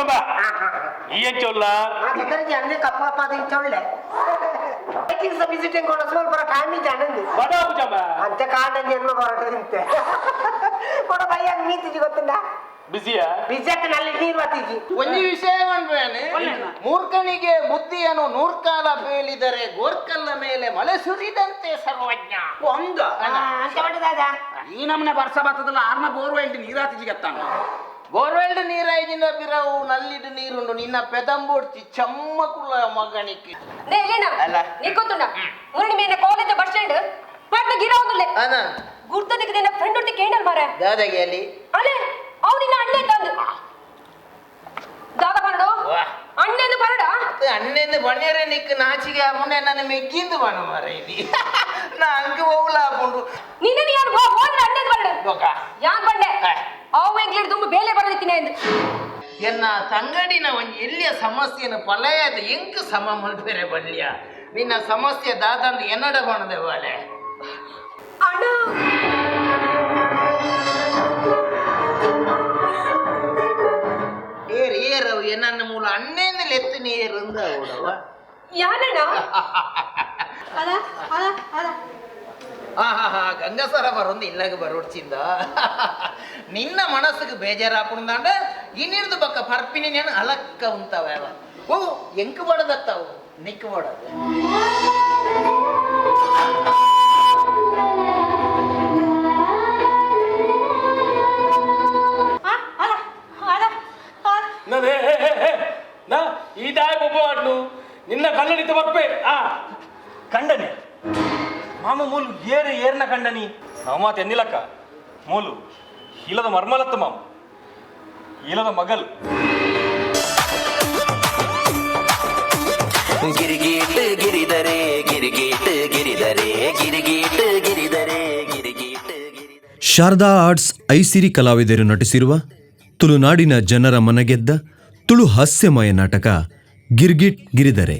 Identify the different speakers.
Speaker 1: ಬಾ ಈ ಎಂಚೊಲ್ಲ
Speaker 2: ಅನ್ನ ಕಪ್ಪ ಕಪ್ಪ ಅದು ಇಂಚೊಳ್ಳೆ ವಿಸಿಟಿಂಗ್ ಕೊಡ ಸ್ವಲ್ಪ ಟೈಮ್ ಇದೆ ಅಣ್ಣಂದು
Speaker 1: ಬಡ ಬುಜಮ್ಮ
Speaker 2: ಅಂತೆ ಕಾಂಡಂದು ಎನ್ನ ಹೊರಟು ನಿಂತೆ ಕೊಡ ಬಯ್ಯ ಮೀತಿಜಿ ಗೊತ್ತುಂಡ
Speaker 1: ಬಿಸಿಯಾ
Speaker 2: ಬಿಜೆಪಿ ನಲ್ಲಿ ನೀರು ಬತ್ತೀಜಿ
Speaker 3: ಒಂದು ವಿಷಯ ಮಾಡ್ಬೇನೆ ಮೂರ್ಖನಿಗೆ ಬುದ್ಧಿಯನ್ನು ನೂರ್ಕಾಲ ಬೇಲಿದರೆ ಗೋರ್ಕಲ್ಲ ಮೇಲೆ ಮಳೆ ಸುರಿದಂತೆ ಸರ್ವಜ್ಞ
Speaker 4: ಒಂದು
Speaker 2: ಅಂತ ಮಾಡಿದಾದ
Speaker 4: ಈ ನಮ್ಮನೆ ವರ್ಷ ಬರ್ತದಲ್ಲ ಆರ್ನ ಬೋರ್ವೆಲ್ ನೀರಾತಿಜಿಗತ್ತಾನ
Speaker 3: ಬೋರ್ವೆಲ್ಡ್ ನೀರಾಯ್ದಿನ ಬಿರವು ನಲ್ಲಿಡು ನೀರುಂಡು ನಿನ್ನ ಪೆದಂಬೂಡ್ತಿ ಚಮ್ಮಕುಳ ಮಗನಿಕ್ಕೆ
Speaker 5: ಅಲ್ಲ నీకొత్తుండా మురని మీద కాలేజ్ బస్ స్టాండ్ పట్ల గిరా ఉందిలే
Speaker 3: ಅದ
Speaker 5: గుర్తునికి నా ఫ్రెండ్ ఉంటే కేండల్ మారా
Speaker 3: ದಾದಾಗೆ ಅಲ್ಲಿ
Speaker 5: అలే అవునిన్న అన్నే తందు దాదా పనడు అన్నెందు పనడా
Speaker 3: ಅಣ್ಣೆಂದು ಬಣ್ಯರೆ ನಿಕ್ ನಾಚಿಗೆ ಮುನ್ನೆ ನನ್ನ ಮೆಕ್ಕಿಂದು ಬಣ ಮರ ಇಲ್ಲಿ ನಾ ಅಂಕ ಹೋಗ್ಲ ಹಾಕೊಂಡು
Speaker 5: ನಿನ್ನ ಯಾರು ಹೋದ್ರೆ ಅಣ್ಣೆಂದು ಪನಡು
Speaker 3: ಬೊಕ
Speaker 5: ಯಾನ್ ಬಂಡೆ ಅವು ಎಂಗ್ಲಿಡ್ ತುಂಬ ಬೇಲೆ ಬರದಿತ್ತಿನ ಎಂದು
Speaker 3: ಎನ್ನ ತಂಗಡಿನ ಒಂದು ಎಲ್ಲಿಯ ಸಮಸ್ಯೆನ ಪಲಯದ ಎಂಕ ಸಮ ಮಲ್ಪೆರೆ ಬಲ್ಯ ನಿನ್ನ ಸಮಸ್ಯೆ ದಾದಂದು ಎನ್ನಡ ಬಣದೆ ಬಾಳೆ
Speaker 5: ಅಣ್ಣ
Speaker 3: ಏರವು ಎನ್ನ ಮೂಲ ಅಣ್ಣೇಂದು ಲೆತ್ತು ನೀರಂದ ಅವಡವ
Speaker 5: ಯಾನಣ್ಣ ಅದ ಅದ ಅದ
Speaker 3: ಗಂಗಸರ ಬರೊಂದು ಇಲ್ಲಾಗ ಬರೋಡ್ಚಿಂದ ನಿನ್ನ ಮನಸ್ಸಿಗೆ ಬೇಜಾರಾಪುಂದಾಂಡ ಇನ್ನಿರ್ದು ಬಕ್ಕ ಪರ್ಪಿನಿ ನಾನು ಅಲಕ್ಕ ಉಂತಾವ ಓ ಎಂಕ ಬಡದತ್ತಾವು ನಿಕ್ ಬಡದು
Speaker 1: ನಾ ಈ ದಾಯ ಒಬ್ಬ ಆಡ್ನು ನಿನ್ನ ಕಲ್ಲಣಿತ ಬರ್ಪೆ ಕಂಡನೆ ಮಾಮ ಮೂಲು ಏರ್ನ ಕಂಡನಿ ನಾವು ಮಾತು ಎನ್ನಿಲಕ್ಕ ಮೂಲು ಇಲ್ಲದ ಮರ್ಮಲತ್ತ ಮಾಮ ಇಲ್ಲದ ಮಗಲ್
Speaker 6: ಗಿರಿಗೀಟ್ ಗಿರಿದರೆ ಗಿರಿಗೀಟ್ ಗಿರಿದರೆ ಗಿರಿಗೀಟ್ ಗಿರಿದರೆ ಗಿರಿಗೀಟ್
Speaker 7: ಶಾರದಾ ಆರ್ಟ್ಸ್ ಐಸಿರಿ ಕಲಾವಿದರು ನಟಿಸಿರುವ ತುಳುನಾಡಿನ ಜನರ ಮನಗೆದ್ದ ತುಳು ಹಾಸ್ಯಮಯ ನಾಟಕ ಗಿರ್ಗಿಟ್ ಗಿರಿದರೆ.